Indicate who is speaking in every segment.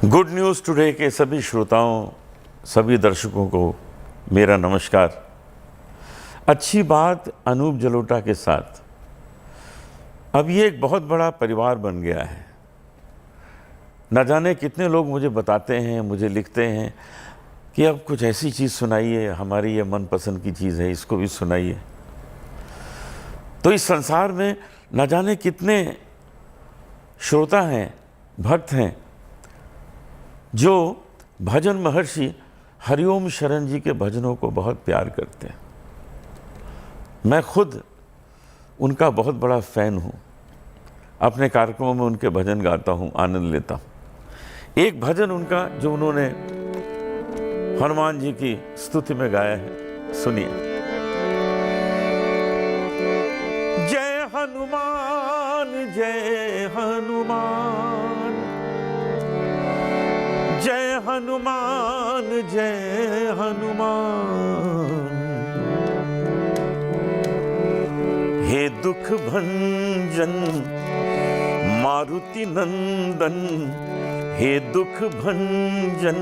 Speaker 1: Good news today के सभी श्रोताओं, सभी दर्शकों को मेरा नमस्कार। अच्छी बात अनूप जलोटा के साथ अब ये एक बहुत बड़ा परिवार बन गया है। न जाने कितने लोग मुझे बताते हैं, मुझे लिखते हैं कि अब कुछ ऐसी चीज़ सुनाइए, हमारी ये मनपसंद की चीज़ है, इसको भी सुनाइए। तो इस संसार में न जाने कितने श्रोता हैं, भक्त हैं जो भजन महर्षि हरिओम शरण जी के भजनों को बहुत प्यार करते हैं। मैं खुद उनका बहुत बड़ा फ़ैन हूँ। अपने कार्यक्रमों में उनके भजन गाता हूँ, आनंद लेता हूँ। एक भजन उनका जो उन्होंने हनुमान जी की स्तुति में गाया है, सुनिए। जय हनुमान जय हनुमान, जय हनुमान जय हनुमान। हे दुख भंजन मारुति नंदन, हे दुख भंजन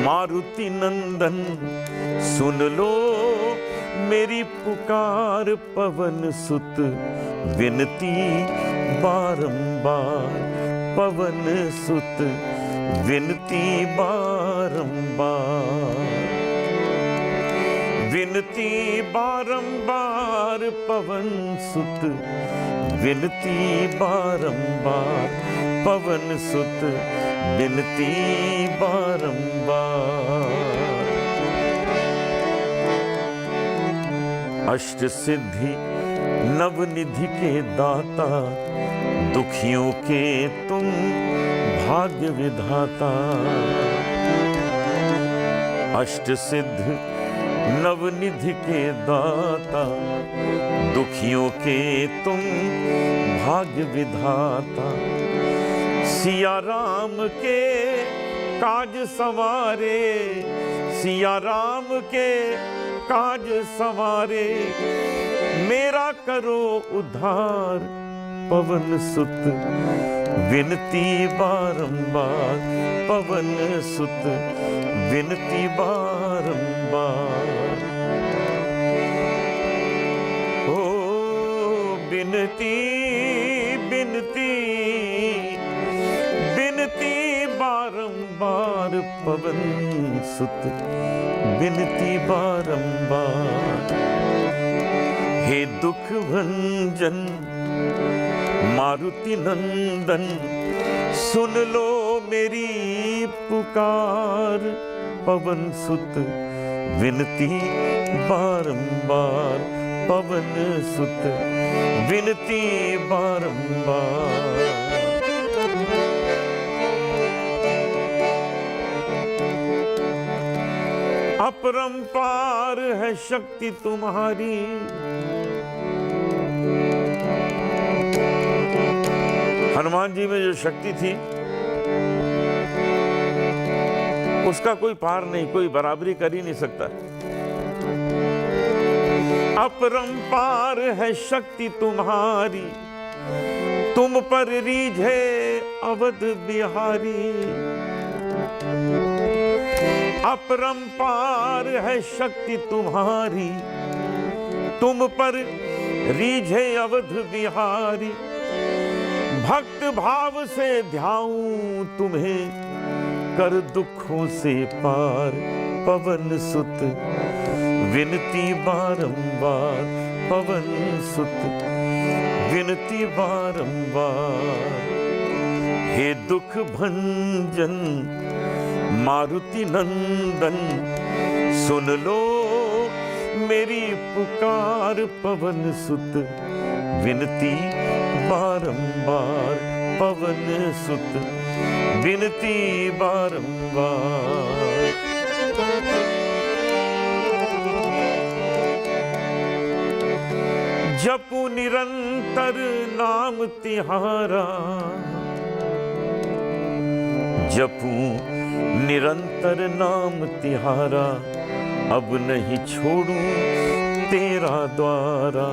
Speaker 1: मारुति नंदन। सुन लो मेरी पुकार पवन सुत, विनती बारंबार पवन सुत, विनती बारंबार। विनती बारंबार पवन सुत, विनती बारंबार पवन सुत, विनती बारंबार। अष्ट सिद्धि नवनिधि के दाता, दुखियों के तुम भाग्य विधाता। अष्ट सिद्ध नवनिधि के दाता, दुखियों के तुम भाग्य विधाता। सिया राम के काज सवारे, सिया राम के काज सवारे। मेरा करो उद्धार पवन सुत, विनती बारंबार पवन सुत, विनती बारंबार। ओ विनती विनती विनती बारंबार पवन सुत, विनती बारंबार। हे दुख भंजन मारुति नंदन, सुन लो मेरी पुकार पवन सुत, विनती बारंबार पवन सुत, विनती बारंबार। अपरंपार है शक्ति तुम्हारी, हनुमान जी में जो शक्ति थी उसका कोई पार नहीं, कोई बराबरी कर ही नहीं सकता। अपरंपार है शक्ति तुम्हारी, तुम पर रीझे अवध बिहारी। अपरंपार है शक्ति तुम्हारी, तुम पर रीझे अवध बिहारी। भक्त भाव से ध्याऊं तुम्हें, कर दुखों से पार पवन सुत, विनती बारंबार पवन सुत, विनती बारंबार। हे दुख भंजन मारुति नंदन, सुन लो मेरी पुकार पवन सुत, विनती बारंबार पवन सुत, विनती बारंबार। जपू निरंतर नाम तिहारा, जपू निरंतर नाम तिहारा। अब नहीं छोड़ूं तेरा द्वारा,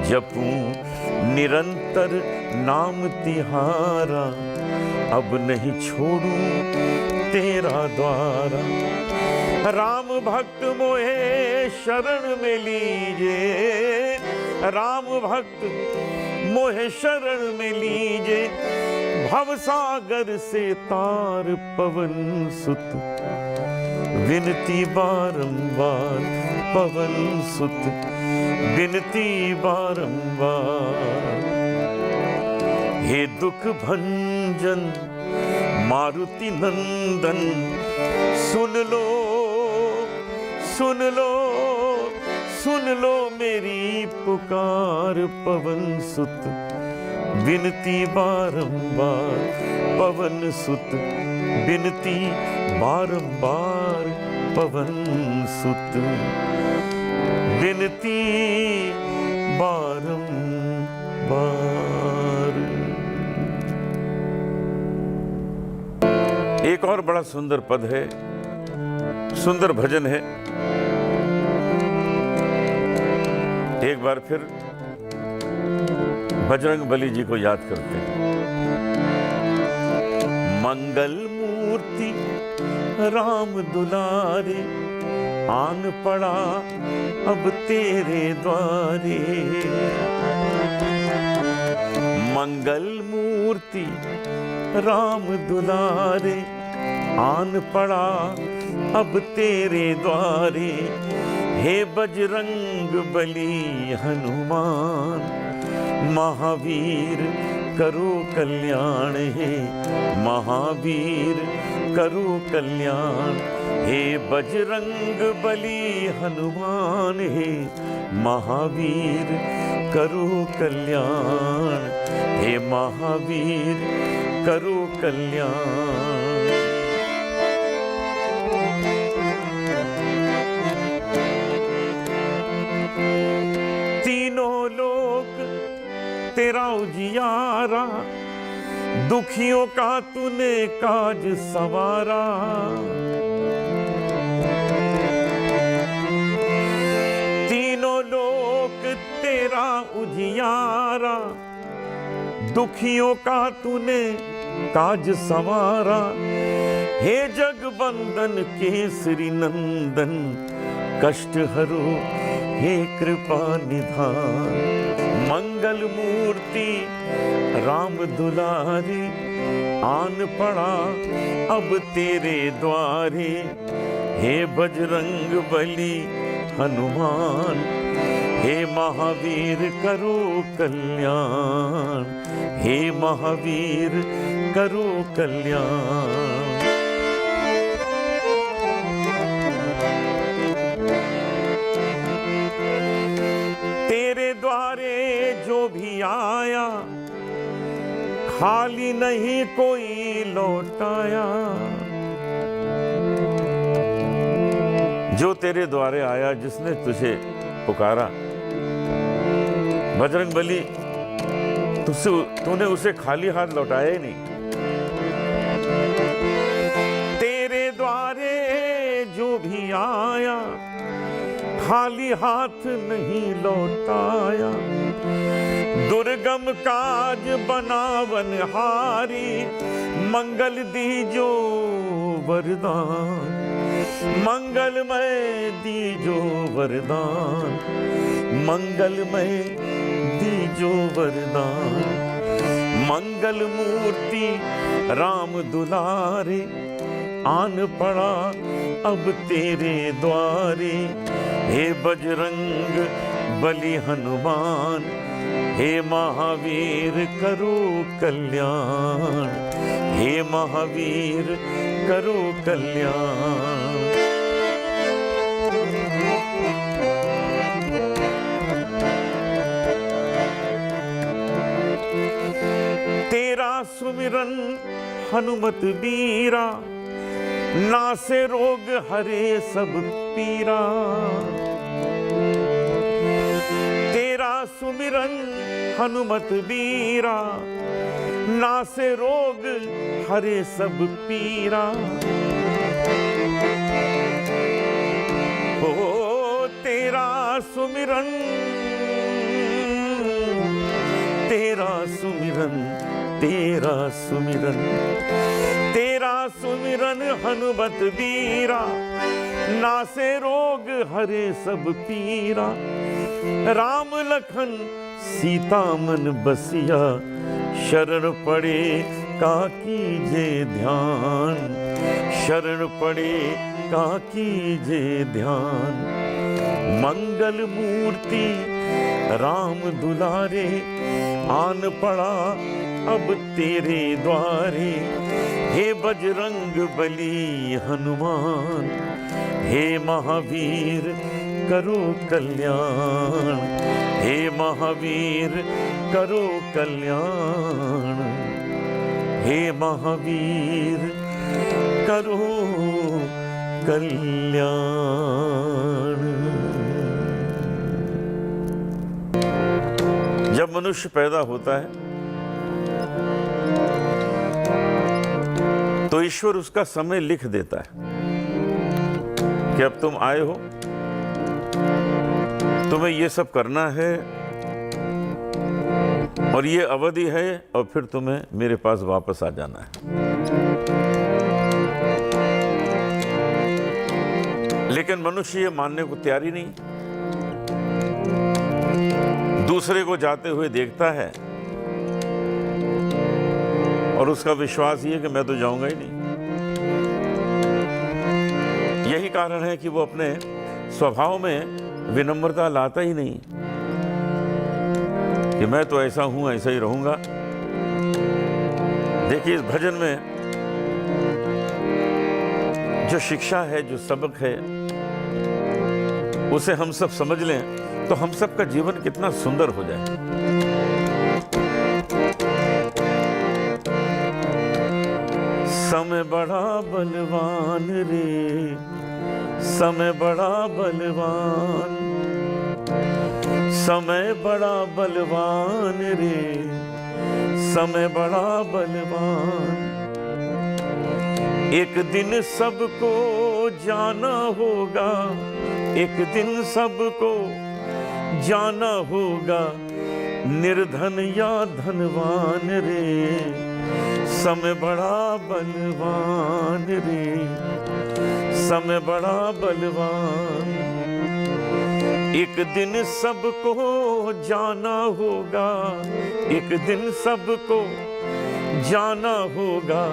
Speaker 1: जपूं निरंतर नाम तिहारा, अब नहीं छोड़ू तेरा द्वारा। राम भक्त मोहे शरण में लीजे, राम भक्त मोहे शरण में लीजे, भवसागर से तार पवन सुत, विनती बारंबार पवन सुत, विनती बारंबार। हे दुख भंजन मारुति नंदन, सुन लो सुन लो सुन लो मेरी पुकार पवन सुत, विनती बारंबार पवन सुत, विनती बारंबार पवन सुत, विनती बारंबार। एक और बड़ा सुंदर पद है, सुंदर भजन है। एक बार फिर बजरंग बली जी को याद करते हैं। मंगल मूर्ति राम दुलारे, आन पड़ा अब तेरे द्वारे। मंगल मूर्ति राम दुलारे, आन पड़ा अब तेरे द्वारे। हे बजरंग बली हनुमान, महावीर करो कल्याण। हे महावीर करो कल्याण। हे बजरंग बली हनुमान, हे महावीर करो कल्याण। हे महावीर करो कल्याण। तीनों लोक तेरा उजियारा, दुखियों का तूने काज सवारा। तीनों लोक तेरा उजियारा, दुखियों का तूने काज सवारा। हे जगबंदन केसरी नंदन, कष्ट हरो हे कृपा निधान। मंगल मूर्ति राम दुलारे, आन पड़ा अब तेरे द्वारे। हे बजरंग बली हनुमान, हे महावीर करो कल्याण। हे महावीर करो कल्याण। तेरे द्वारे जो भी आया, खाली नहीं कोई लौटाया। जो तेरे द्वारे आया, जिसने तुझे पुकारा, बजरंग बली तूने उसे खाली हाथ लौटाया ही नहीं। तेरे द्वारे जो भी आया, खाली हाथ नहीं लौटाया। दुर्गम काज बनावन हारी, मंगल दीजो वरदान। मंगलमय दीजो वरदान, मंगलमय दीजो वरदान। मंगल मूर्ति राम दुलारे, आन पड़ा अब तेरे द्वारे। हे बजरंग बली हनुमान, हे महावीर करो कल्याण। हे महावीर करो कल्याण। तेरा सुमिरन हनुमत बीरा, नासे रोग हरे सब पीरा। तेरा सुमिरन हनुमत बीरा, नासे रोग हरे सब पीरा। ओ तेरा सुमिरन तेरा सुमिरन, तेरा सुमिरन, तेरा सुमिरन हनुमत बीरा, नासे रोग हरे सब पीरा। राम लखन सीता मन बसिया, शरण पड़े का कीजे ध्यान, शरण पड़े का कीजे ध्यान। मंगल मूर्ति राम दुलारे, आन पड़ा अब तेरे द्वारे। हे बजरंग बली हनुमान, हे महावीर करो कल्याण, हे महावीर करो कल्याण, हे महावीर करो कल्याण। जब मनुष्य पैदा होता है तो ईश्वर उसका समय लिख देता है कि अब तुम आए हो, तुम्हें ये सब करना है और ये अवधि है, और फिर तुम्हें मेरे पास वापस आ जाना है। लेकिन मनुष्य ये मानने को तैयार ही नहीं, दूसरे को जाते हुए देखता है और उसका विश्वास ये कि मैं तो जाऊंगा ही नहीं। यही कारण है कि वो अपने स्वभाव में विनम्रता लाता ही नहीं कि मैं तो ऐसा हूं, ऐसा ही रहूंगा। देखिए, इस भजन में जो शिक्षा है, जो सबक है, उसे हम सब समझ लें तो हम सब का जीवन कितना सुंदर हो जाए। समय बड़ा बलवान रे, समय बड़ा बलवान, समय बड़ा बलवान रे, समय बड़ा बलवान। एक दिन सबको जाना होगा, एक दिन सबको जाना होगा, निर्धन या धनवान रे, समय बड़ा बलवान रे, समय बड़ा बलवान। एक दिन सबको जाना होगा, एक दिन सबको जाना होगा,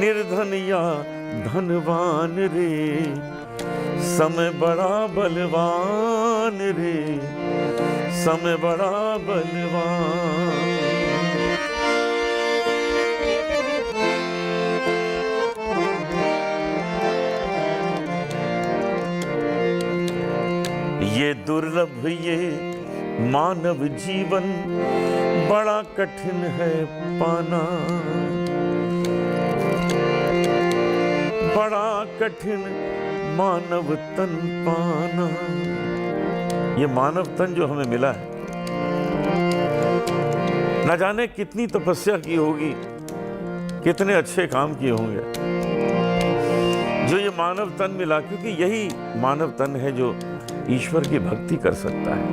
Speaker 1: निर्धन या धनवान रे, समय बड़ा बलवान रे, समय बड़ा बलवान। ये दुर्लभ ये मानव जीवन, बड़ा कठिन है पाना, बड़ा कठिन मानव तन पाना। ये मानव तन जो हमें मिला है, न जाने कितनी तपस्या की होगी, कितने अच्छे काम किए होंगे जो ये मानव तन मिला, क्योंकि यही मानव तन है जो ईश्वर की भक्ति कर सकता है,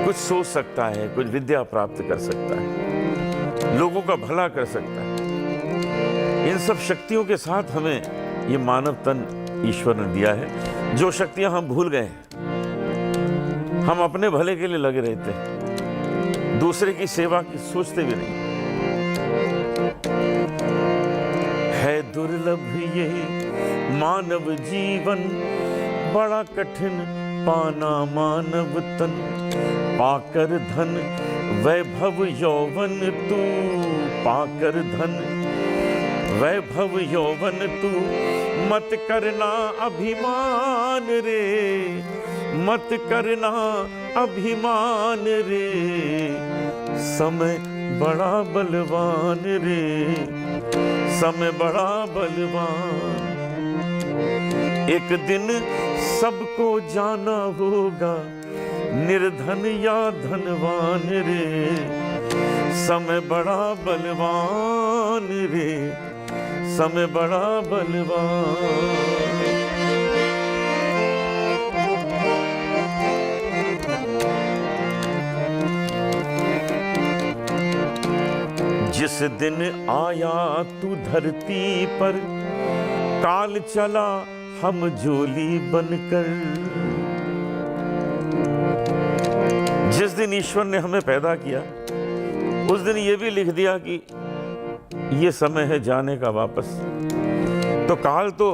Speaker 1: कुछ सोच सकता है, कुछ विद्या प्राप्त कर सकता है, लोगों का भला कर सकता है। इन सब शक्तियों के साथ हमें ये मानव तन ईश्वर ने दिया है, जो शक्तियां हम भूल गए हैं। हम अपने भले के लिए लगे रहते हैं, दूसरे की सेवा की सोचते भी नहीं। है दुर्लभ ये मानव जीवन, बड़ा कठिन पाना मानव तन, पाकर धन वैभव यौवन तू, पाकर धन वैभव यौवन तू, मत करना अभिमान रे, मत करना अभिमान रे, समय बड़ा बलवान रे, समय बड़ा बलवान। एक दिन सबको जाना होगा, निर्धन या धनवान रे, समय बड़ा बलवान रे, समय बड़ा बलवान। जिस दिन आया तू धरती पर, काल चला हम झोली बनकर। जिस दिन ईश्वर ने हमें पैदा किया, उस दिन ये भी लिख दिया कि ये समय है जाने का वापस। तो काल तो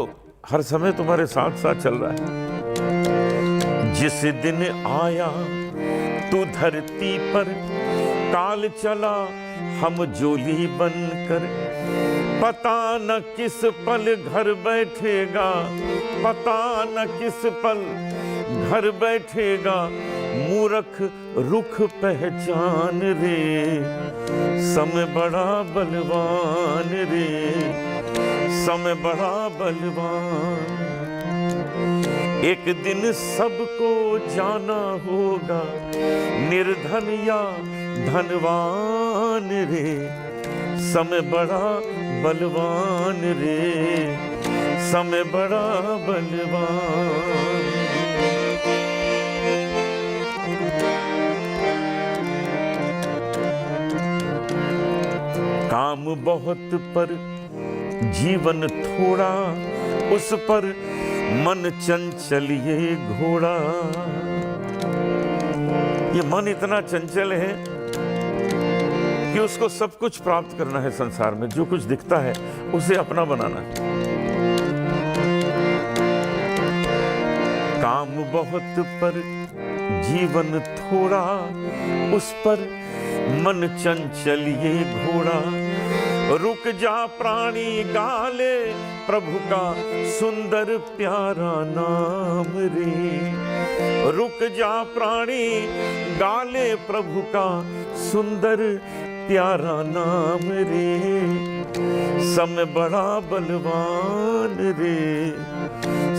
Speaker 1: हर समय तुम्हारे साथ साथ चल रहा है। जिस दिन आया तू धरती पर, काल चला हम झोली बनकर। पता न किस पल घर बैठेगा, पता न किस पल घर बैठेगा, मूर्ख रुख पहचान रे, समय बड़ा बलवान रे, समय बड़ा बलवान। एक दिन सबको जाना होगा, निर्धन या धनवान रे, समय बड़ा बलवान रे, समय बड़ा बलवान। काम बहुत पर जीवन थोड़ा, उस पर मन चंचल ये घोड़ा। ये मन इतना चंचल है कि उसको सब कुछ प्राप्त करना है संसार में। जो कुछ दिखता है उसे अपना बनाना है। काम बहुत पर जीवन थोड़ा, उस पर मन चंचल ये घोड़ा। रुक जा प्राणी गाले प्रभु का सुंदर प्यारा नाम रे। रुक जा प्राणी गाले प्रभु का सुंदर प्यारा नाम रे, समय बड़ा बलवान रे,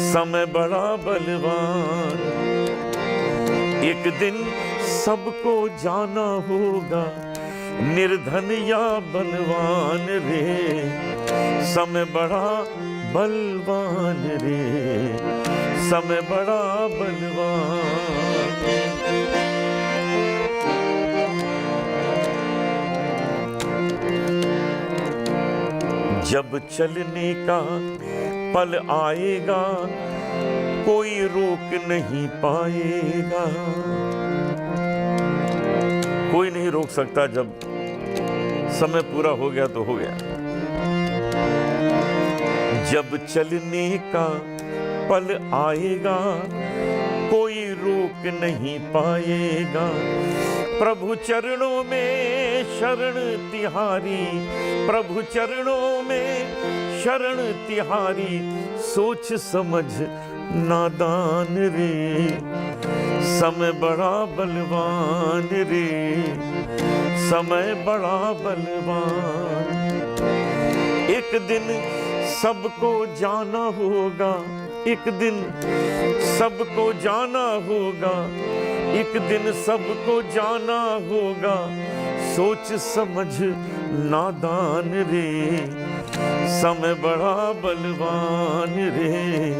Speaker 1: समय बड़ा बलवान। एक दिन सबको जाना होगा, निर्धन या बलवान रे, समय बड़ा बलवान रे, समय बड़ा बलवान। जब चलने का पल आएगा, कोई रोक नहीं पाएगा। कोई नहीं रोक सकता। जब समय पूरा हो गया तो हो गया। जब चलने का पल आएगा, कोई रोक नहीं पाएगा। प्रभु चरणों में शरण तिहारी, प्रभु चरणों में शरण तिहारी, सोच समझ नादान रे, समय बड़ा बलवान रे, समय बड़ा बलवान। एक दिन सबको जाना होगा, एक दिन सबको जाना होगा, एक दिन सबको जाना होगा, सोच समझ नादान रे, समय बड़ा बलवान रे,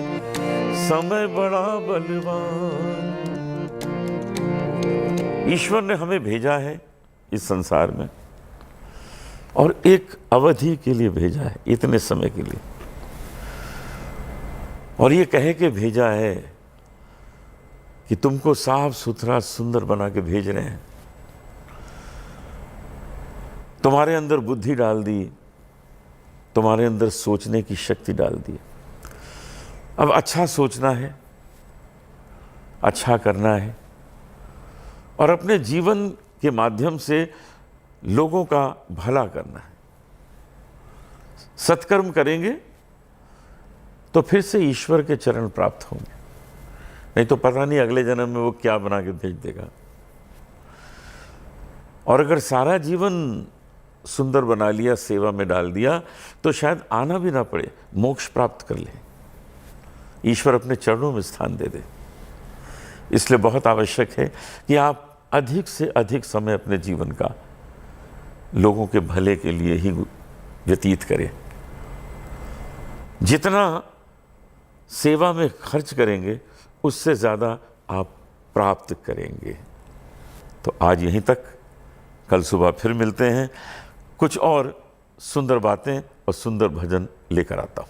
Speaker 1: समय बड़ा बलवान। ईश्वर ने हमें भेजा है इस संसार में, और एक अवधि के लिए भेजा है, इतने समय के लिए। और ये कह के भेजा है कि तुमको साफ सुथरा सुंदर बना के भेज रहे हैं। तुम्हारे अंदर बुद्धि डाल दी, तुम्हारे अंदर सोचने की शक्ति डाल दी। अब अच्छा सोचना है, अच्छा करना है, और अपने जीवन के माध्यम से लोगों का भला करना है। सत्कर्म करेंगे तो फिर से ईश्वर के चरण प्राप्त होंगे, नहीं तो पता नहीं अगले जन्म में वो क्या बना के भेज देगा। और अगर सारा जीवन सुंदर बना लिया, सेवा में डाल दिया, तो शायद आना भी ना पड़े, मोक्ष प्राप्त कर ले, ईश्वर अपने चरणों में स्थान दे दे। इसलिए बहुत आवश्यक है कि आप अधिक से अधिक समय अपने जीवन का लोगों के भले के लिए ही व्यतीत करें। जितना सेवा में खर्च करेंगे, उससे ज़्यादा आप प्राप्त करेंगे। तो आज यहीं तक, कल सुबह फिर मिलते हैं। कुछ और सुंदर बातें और सुंदर भजन लेकर आता हूँ।